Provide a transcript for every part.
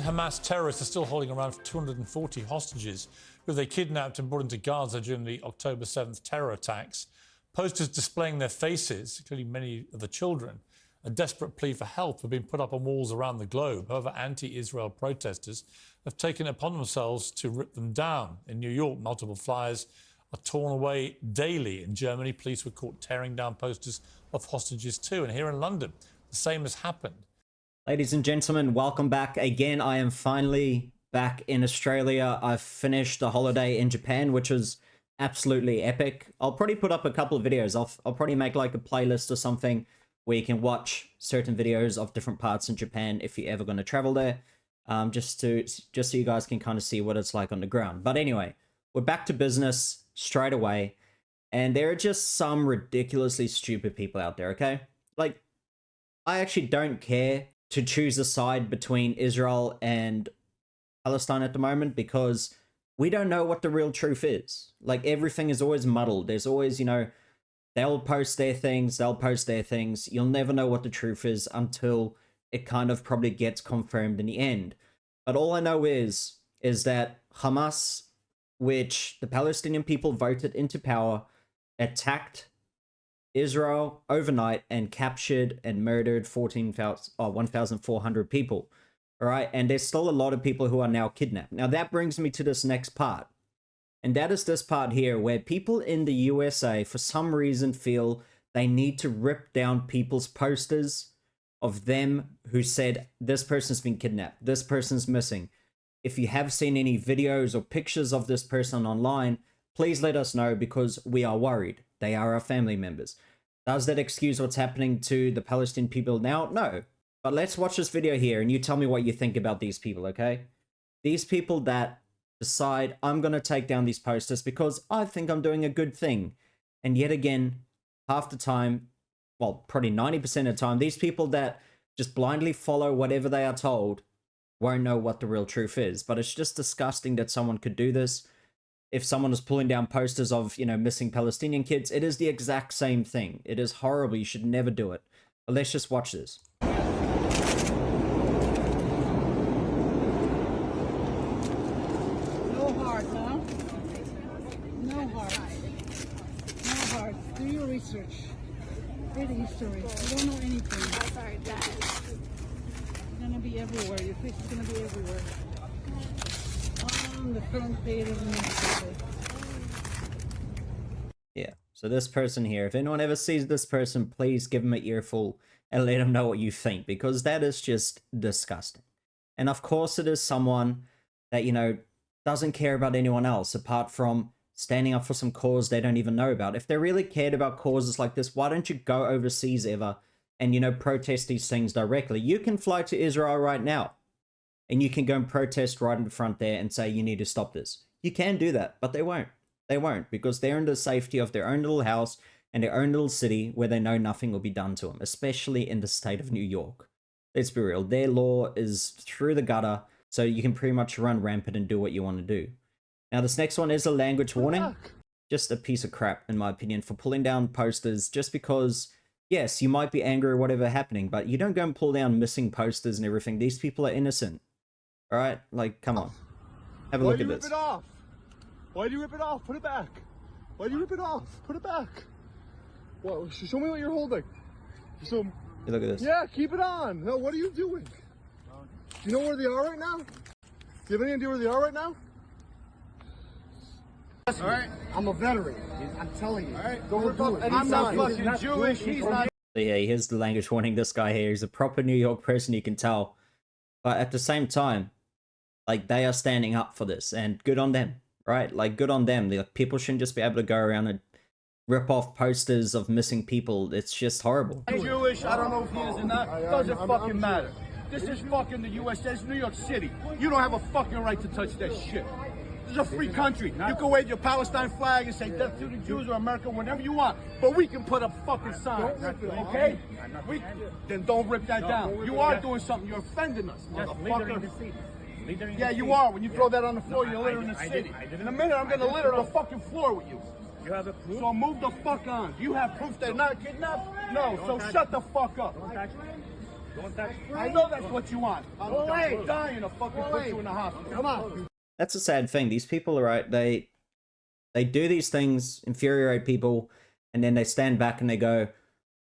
Hamas terrorists are still holding around 240 hostages who they kidnapped and brought into Gaza during the October 7th terror attacks. Posters displaying their faces, including many of the children, a desperate plea for help, have been put up on walls around the globe. However, anti-Israel protesters have taken it upon themselves to rip them down. In New York, multiple flyers are torn away daily. In Germany, police were caught tearing down posters of hostages too. And here in London, the same has happened. Ladies and gentlemen, welcome back again. I am finally back in Australia. I've finished a holiday in Japan, which was absolutely epic. I'll probably put up a couple of videos. I'll probably make like a playlist or something where you can watch certain videos of different parts in Japan if you're ever going to travel there, just so you guys can kind of see what it's like on the ground. But anyway, we're back to business straight away, and there are just some ridiculously stupid people out there, okay? Like, I actually don't care to choose a side between Israel and Palestine at the moment, because we don't know what the real truth is. Like, everything is always muddled. There's always, you know, they'll post their things, You'll never know what the truth is until it kind of probably gets confirmed in the end. But all I know is that Hamas, which the Palestinian people voted into power, attacked Israel overnight and captured and murdered 1,400 people. All right, and there's still a lot of people who are now kidnapped. Now that brings me to this next part, and that is this part here, where people in the USA for some reason feel they need to rip down people's posters of them who said this person's been kidnapped, this person's missing. If you have seen any videos or pictures of this person online, please let us know, because we are worried. They are our family members. Does that excuse what's happening to the Palestinian people now? No. But let's watch this video here and you tell me what you think about these people, okay? These people that decide, I'm going to take down these posters because I think I'm doing a good thing. And yet again, half the time, well, probably 90% of the time, these people that just blindly follow whatever they are told won't know what the real truth is. But it's just disgusting that someone could do this. If someone is pulling down posters of, you know, missing Palestinian kids, it is the exact same thing. It is horrible. You should never do it. But let's just watch this. No heart, no? No heart. No heart. Do your research. Read the history. You don't know anything. I'm sorry, Dad. It's gonna be everywhere. Your face is gonna be everywhere. On the front page of the newspaper. Yeah, so this person here, if anyone ever sees this person, please give them an earful and let them know what you think, because that is just disgusting. And of course it is someone that, you know, doesn't care about anyone else apart from standing up for some cause they don't even know about. If they really cared about causes like this, why don't you go overseas ever and, you know, protest these things directly? You can fly to Israel right now and you can go and protest right in the front there and say you need to stop this. You can do that, but they won't. They won't, because they're in the safety of their own little house and their own little city where they know nothing will be done to them, especially in the state of New York. Let's be real, their law is through the gutter, so you can pretty much run rampant and do what you want to do. Now this next one is a language warning. Just a piece of crap, in my opinion, for pulling down posters just because, yes, you might be angry or whatever happening, but you don't go and pull down missing posters and everything. These people are innocent. Alright? Like, come on. Have a look at this. Why do you rip it off? Why do you rip it off? Put it back. Why do you rip it off? Put it back. Well, show me what you're holding. So, Look at this. yeah, keep it on. No, what are you doing? Do you know where they are right now? Do you have any idea where they are right now? All right. I'm a veteran. I'm telling you. All right. Don't do it. I'm not fucking Jewish. He's not. So yeah, here's the language warning. This guy here is a proper New York person, you can tell. But at the same time, like, they are standing up for this, and good on them, right? Like, good on them. Like, people shouldn't just be able to go around and rip off posters of missing people. It's just horrible. He's Jewish. I don't know if he is or not. Doesn't fucking matter. This is fucking the USA. It's New York City. You don't have a fucking right to touch that shit. This is a free country. You can wave your Palestine flag and say death to the Jews or America, whenever you want. But we can put up fucking signs, okay? Then don't rip that down. You are doing something. You're offending us, motherfucker. Yeah, you are. When you throw that on the floor, you're littering the city. In a minute, I'm going to litter the fucking floor with you. You have a proof? So move the fuck on. Do you have proof they're not kidnapped? No, so shut the fuck up. I know that's what you want. I'm dying to fucking put you in the hospital. Come on. That's a sad thing. These people are right. They do these things, infuriate people, and then they stand back and they go,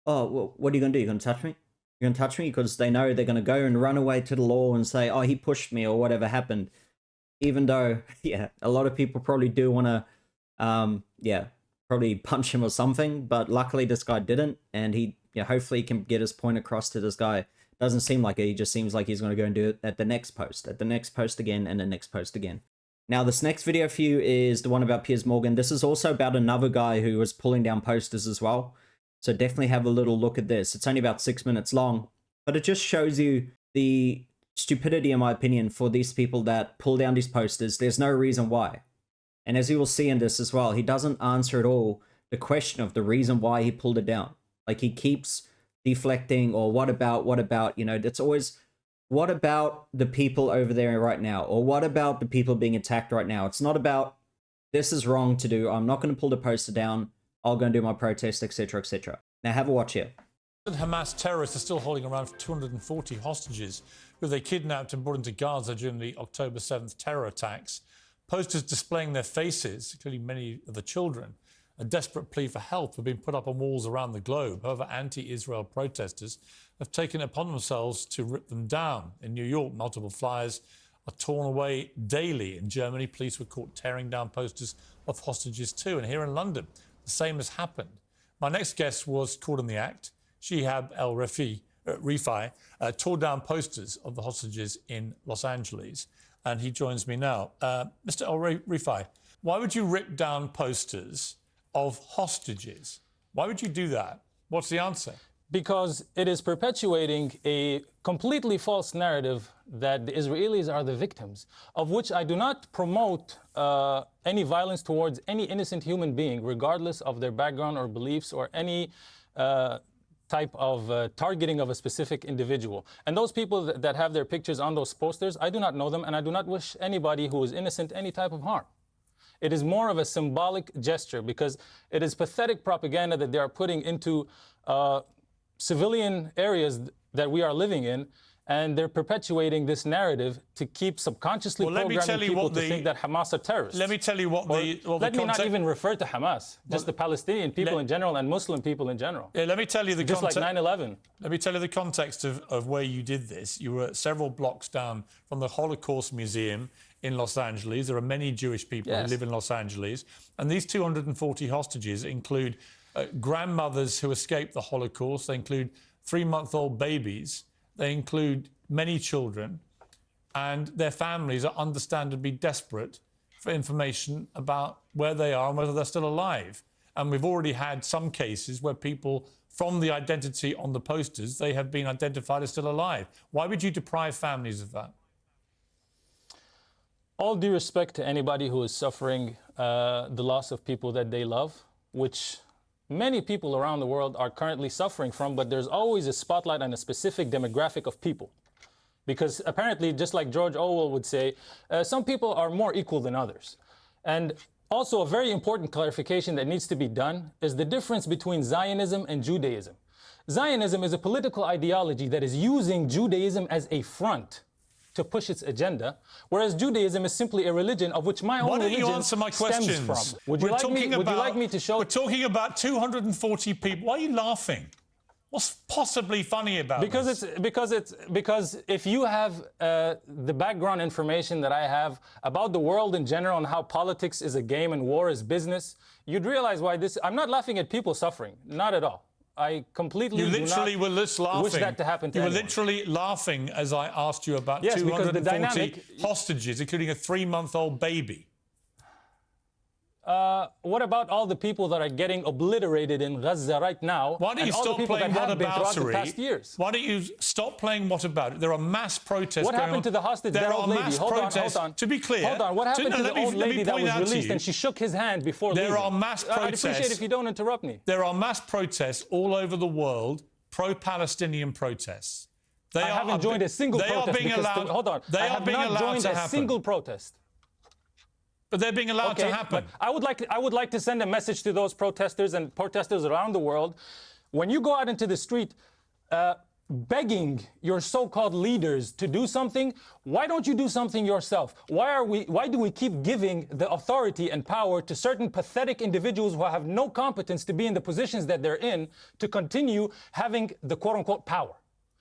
"Oh, well, what are you gonna do? You're gonna touch me? You're gonna touch me?" Because they know they're gonna go and run away to the law and say, "Oh, he pushed me," or whatever happened. Even though, yeah, a lot of people probably do want to, probably punch him or something. But luckily, this guy didn't, and he, hopefully, he can get his point across to this guy. Doesn't seem like it. He just seems like he's going to go and do it at the next post again, and the next post again. Now, this next video for you is the one about Piers Morgan. This is also about another guy who was pulling down posters as well. So definitely have a little look at this. It's only about 6 minutes long, but it just shows you the stupidity, in my opinion, for these people that pull down these posters. There's no reason why. And as you will see in this as well, he doesn't answer at all the question of the reason why he pulled it down. Like, he keeps deflecting, or what about, it's always, what about the people over there right now? Or what about the people being attacked right now? It's not about, this is wrong to do, I'm not going to pull the poster down, I'll go and do my protest, etc., etc. Now have a watch here. Hamas terrorists are still holding around 240 hostages who they kidnapped and brought into Gaza during the October 7th terror attacks. Posters displaying their faces, including many of the children, a desperate plea for help, have been put up on walls around the globe. However, anti-Israel protesters have taken it upon themselves to rip them down. In New York, multiple flyers are torn away daily. In Germany, police were caught tearing down posters of hostages too. And here in London, the same has happened. My next guest was caught in the act. Shihab el-Rifai tore down posters of the hostages in Los Angeles, and he joins me now. Mr. el-Rifai, why would you rip down posters of hostages? Why would you do that? What's the answer? Because it is perpetuating a completely false narrative that the Israelis are the victims, of which I do not promote any violence towards any innocent human being, regardless of their background or beliefs or any type of targeting of a specific individual. And those people that have their pictures on those posters, I do not know them, and I do not wish anybody who is innocent any type of harm. It is more of a symbolic gesture, because it is pathetic propaganda that they are putting into civilian areas that we are living in, and they're perpetuating this narrative to keep subconsciously programming people to think that Hamas are terrorists. Let me tell you what let me not even refer to Hamas, just the Palestinian people in general and Muslim people in general. Yeah, let me tell you the just context. Like 9/11. Let me tell you the context of where you did this. You were several blocks down from the Holocaust Museum in Los Angeles. There are many Jewish people who live in Los Angeles, and these 240 hostages include grandmothers who escaped the Holocaust. They include 3-month-old babies. They include many children, and their families are understandably desperate for information about where they are and whether they're still alive. And we've already had some cases where people, from the identity on the posters, they have been identified as still alive. Why would you deprive families of that? All due respect to anybody who is suffering the loss of people that they love, which many people around the world are currently suffering from, but there's always a spotlight on a specific demographic of people. Because apparently, just like George Orwell would say, some people are more equal than others. And also, a very important clarification that needs to be done is the difference between Zionism and Judaism. Zionism is a political ideology that is using Judaism as a front to push its agenda, whereas Judaism is simply a religion of which my own religion stems from. Would you like me to show? We're talking about 240 people. Why are you laughing? What's possibly funny about this? Because if you have the background information that I have about the world in general and how politics is a game and war is business, you'd realize why this. I'm not laughing at people suffering, not at all. I completely were just laughing. Wish that to happen to anyone. You were literally laughing as I asked you about 240 hostages, including a 3-month-old baby. What about all the people that are getting obliterated in Gaza right now? Why don't you stop playing whataboutery? Why don't you stop playing whataboutery? There are mass protests What going happened on. to the hostage? There that are old lady. mass protests. Hold on. To be clear. Hold on. What happened to the old lady that was released and she shook his hand before leaving? There are mass protests. I'd appreciate if you don't interrupt me. There are mass protests all over the world, pro-Palestinian protests. I haven't joined a single protest. They are being allowed. Hold on. I have not joined a single protest. But they're being allowed to happen. I would like to send a message to those protesters and protesters around the world. When you go out into the street, begging your so-called leaders to do something, why don't you do something yourself? Why do we keep giving the authority and power to certain pathetic individuals who have no competence to be in the positions that they're in to continue having the quote-unquote power?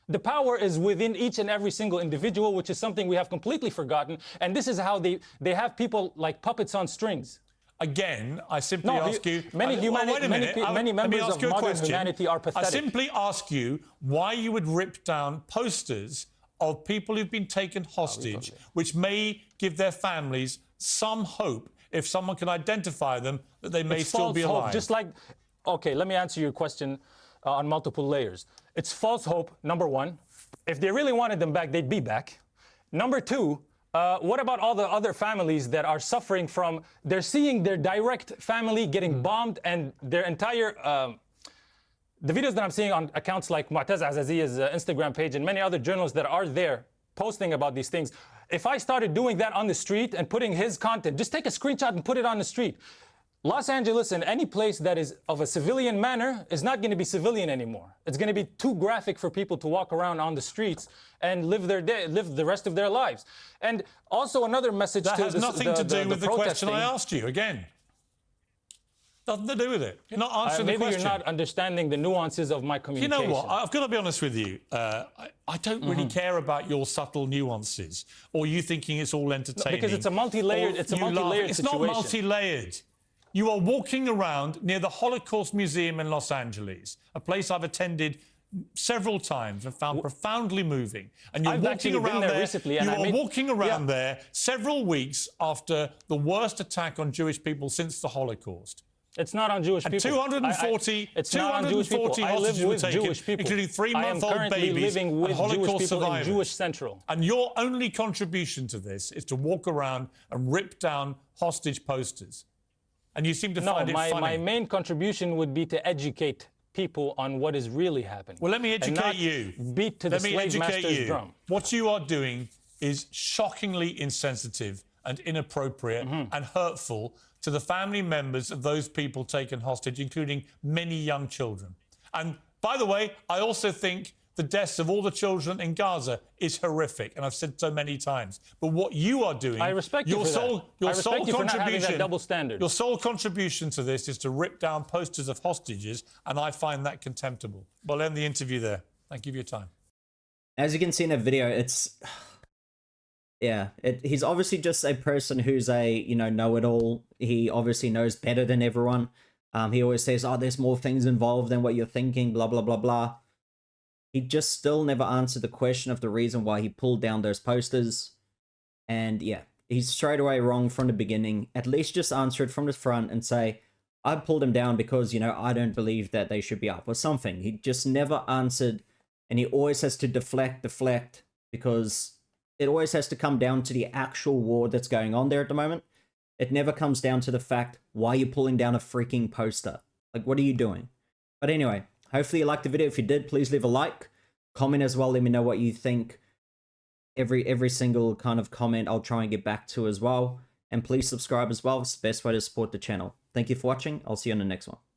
The power is within each and every single individual, which is something we have completely forgotten. And this is how they have people like puppets on strings. Again, I simply ask you... Many members of modern humanity are pathetic. I simply ask you why you would rip down posters of people who've been taken hostage, which may give their families some hope, if someone can identify them, that they may still be alive. Hope, just like... Okay, let me answer your question on multiple layers. It's false hope, number one. If they really wanted them back, they'd be back. Number two, what about all the other families that are suffering from, they're seeing their direct family getting bombed and their entire, the videos that I'm seeing on accounts like Mu'taz Azazia's Instagram page and many other journalists that are there posting about these things. If I started doing that on the street and putting his content, just take a screenshot and put it on the street. Los Angeles and any place that is of a civilian manner is not going to be civilian anymore. It's going to be too graphic for people to walk around on the streets and live the rest of their lives. And also another message that has nothing to do with the question I asked you again. Nothing to do with it. You're not answering the question. Maybe you're not understanding the nuances of my communication. You know what? I've got to be honest with you. I don't really care about your subtle nuances or you thinking it's all entertaining. Because it's a multi-layered situation. It's not multi-layered. You are walking around near the Holocaust Museum in Los Angeles, a place I've attended several times and found profoundly moving. And you're walking around there recently, and you are walking around there several weeks after the worst attack on Jewish people since the Holocaust. It's not on Jewish people. 240 hostages were taken, including 3-month-old babies and Holocaust survivors. Jewish Central. And your only contribution to this is to walk around and rip down hostage posters. And you seem to find it funny. My main contribution would be to educate people on what is really happening. Well, let me educate you. Beat to the slave master's drum. What you are doing is shockingly insensitive and inappropriate and hurtful to the family members of those people taken hostage, including many young children. And by the way, I also think the deaths of all the children in Gaza is horrific, and I've said so many times. But what you are doing, I respect you for that. I respect you for not having that double standard. Your sole contribution to this is to rip down posters of hostages, and I find that contemptible. We'll end the interview there. Thank you for your time. As you can see in the video, it's... Yeah, he's obviously just a person who's a, you know, know-it-all. He obviously knows better than everyone. He always says, oh, there's more things involved than what you're thinking, blah, blah, blah, blah. He just still never answered the question of the reason why he pulled down those posters. And yeah, he's straight away wrong from the beginning. At least just answer it from the front and say, I pulled them down because, you know, I don't believe that they should be up or something. He just never answered, and he always has to deflect, because it always has to come down to the actual war that's going on there at the moment. It never comes down to the fact, why are you pulling down a freaking poster? Like, what are you doing? But anyway, hopefully you liked the video. If you did, please leave a like. Comment as well. Let me know what you think. Every single kind of comment I'll try and get back to as well. And please subscribe as well. It's the best way to support the channel. Thank you for watching. I'll see you on the next one.